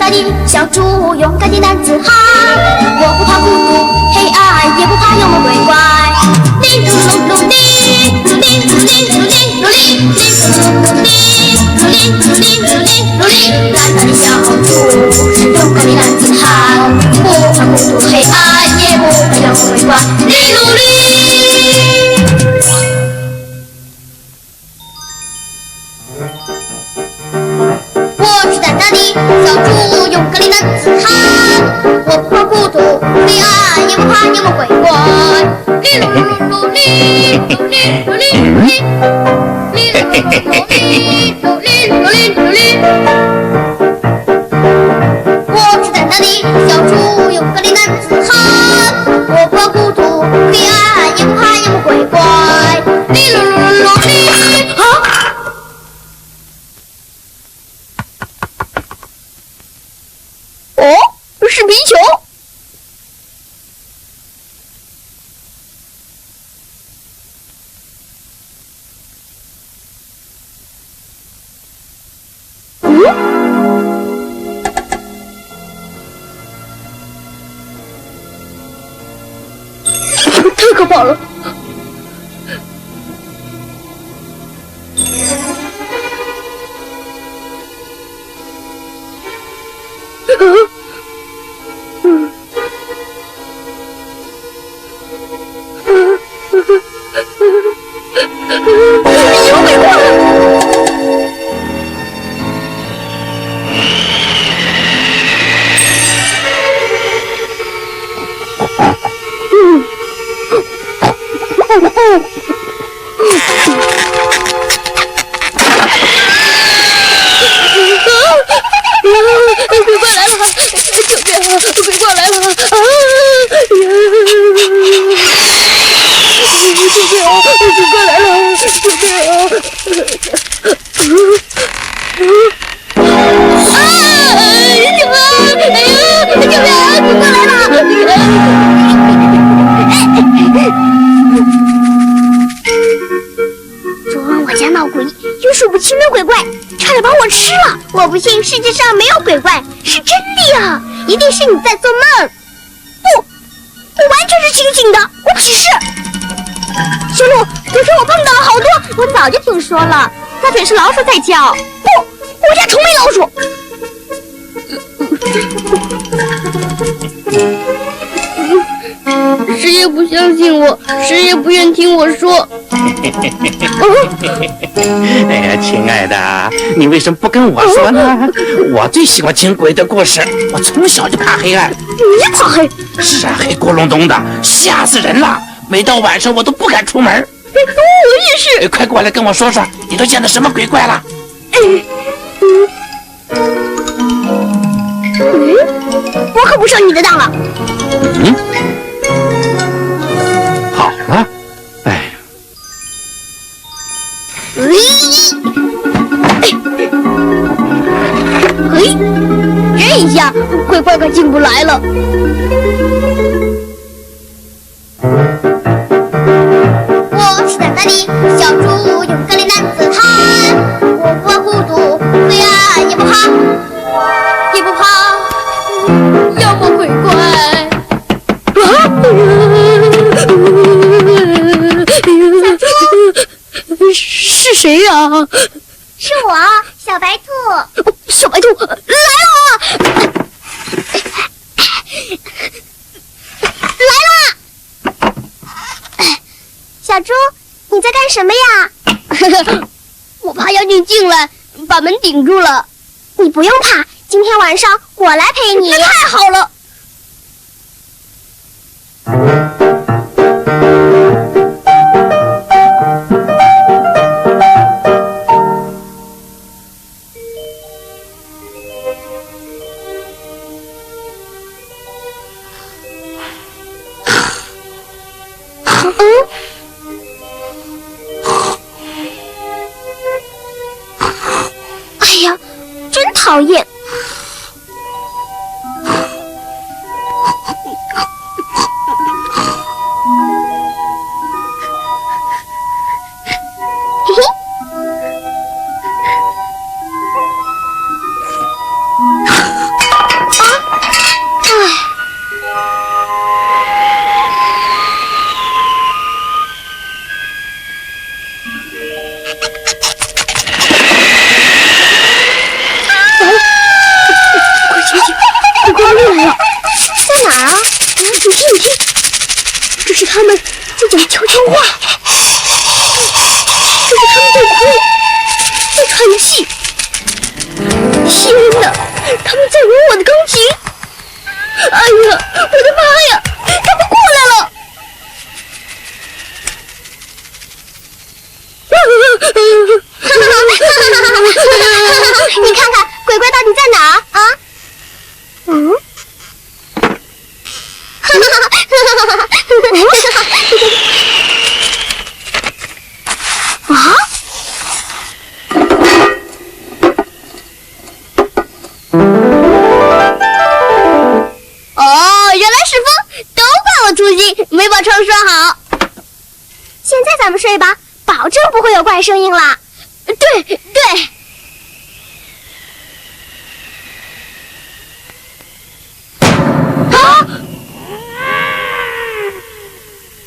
大的小猪，勇敢的男子汉。我不怕孤独黑暗，也不怕妖魔鬼怪。哩噜噜噜哩，噜哩噜哩噜哩噜哩，哩噜噜哩，噜哩噜哩噜哩噜哩。大大的小猪，勇敢的男子汉。不怕孤独黑暗，也不怕妖魔鬼怪。哩噜哩。我是胆大的小猪，勇敢的男子汉。我不怕孤独黑暗，也不怕妖魔鬼怪。哩噜噜噜哩，噜哩噜哩噜哩，哩噜噜噜哩，噜哩噜哩噜哩。我是胆大的小猪，勇敢的男子汉。我不怕孤独黑暗，也不怕妖魔鬼怪。哩噜噜噜哩。哦，是皮球。太可怕了！有鬼怪！鬼怪来了！救命啊！鬼怪来了！啊！救命啊！鬼怪来了！救命啊！救命！哎呀！救命！鬼怪来了！昨晚我家闹鬼，有数不清的鬼怪，差点把我吃了。我不信世界上没有鬼怪，是真的呀！一定是你在做梦。不，我完全是清醒的，我起誓。小鹿，昨天我碰到了好多，我早就听说了，那准是老鼠在叫。不，我家从没老鼠。谁也不相信我，谁也不愿听我说。哎呀，亲爱的，你为什么不跟我说呢？我最喜欢听鬼的故事，我从小就怕黑暗。你也怕黑？是啊，黑咕隆咚的，吓死人了。每到晚上我都不敢出门。我也是。快过来跟我说说，你都见到什么鬼怪了？我可不上你的当了。好了，哎，这一下鬼怪可进不来了。我是胆大的小猪，勇敢的男子汉。我不怕孤独黑暗，也不怕妖魔鬼怪。是谁呀？是我，小白兔。小白兔来了！来了！小猪，你在干什么呀？我怕妖精进来，把门顶住了。你不用怕，今天晚上我来陪你。那太好了。哎呀，真讨厌！嘿嘿。他们在讲悄悄话，这是他们在哭，在喘气。天哪，他们在揉我的钢琴！哎呀，我的妈呀，他们过来了！你看看鬼怪到底在哪儿啊？哦，原来是风，都怪我粗心，没把床拴好。现在咱们睡吧，保证不会有怪声音啦。对。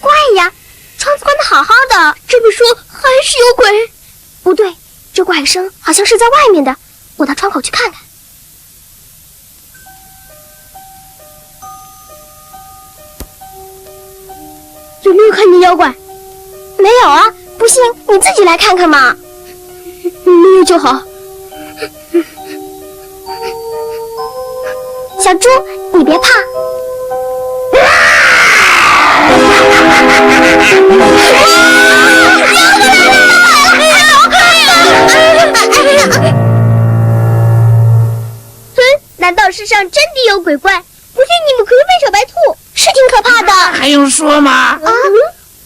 怪呀，窗子关得好好的，这么说还是有鬼？不对，这怪声好像是在外面的，我到窗口去看看。有没有看见妖怪？没有啊，不信你自己来看看嘛。没有就好。小猪，你别怕。难道世上真的有鬼怪？不信你们可以问小白兔，是挺可怕的。还用说吗？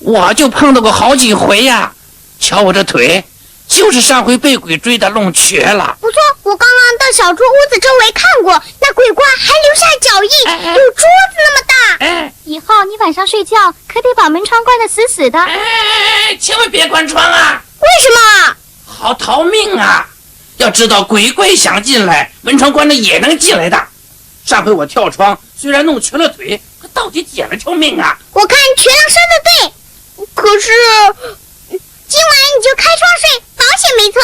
我就碰到过好几回呀。瞧我这腿，就是上回被鬼追的弄瘸了。不错，我刚刚到小猪屋子周围看过，那鬼怪还留下脚印，有桌子那么大。以后你晚上睡觉可得把门窗关得死死的。千万别关窗啊！为什么？好逃命啊！要知道鬼怪想进来，门窗关了也能进来的。上回我跳窗，虽然弄瘸了腿，可到底捡了条命啊！我看瘸狼说的对，可是今晚你就开窗睡，保险没错。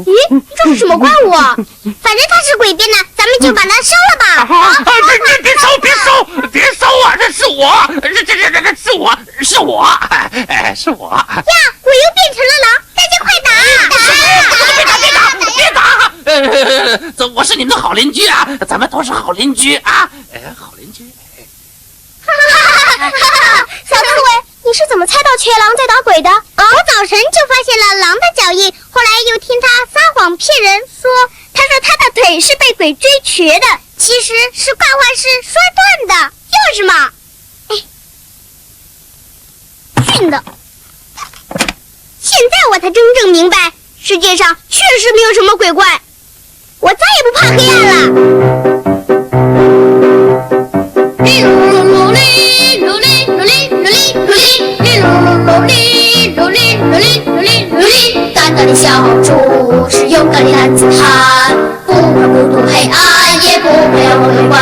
咦，这是什么怪物？反正它是鬼编的，咱们就把它烧了吧。别烧啊！这是我，是我。呀，我又变成了狼，大家快打！走，我是你们的好邻居啊，咱们都是好邻居啊。好邻居。小刺猬，你是怎么猜到瘸狼在打鬼的？我早晨就发现了狼的脚印，后来又听他撒谎骗人，他说他的腿是被鬼追瘸的，其实是怪话是说断的，就是嘛。训的！现在我才真正明白，世界上确实没有什么鬼怪，我再也不怕黑暗了。胆大的小猪是勇敢的男子汉，不怕孤独黑暗，也不怕妖魔鬼怪。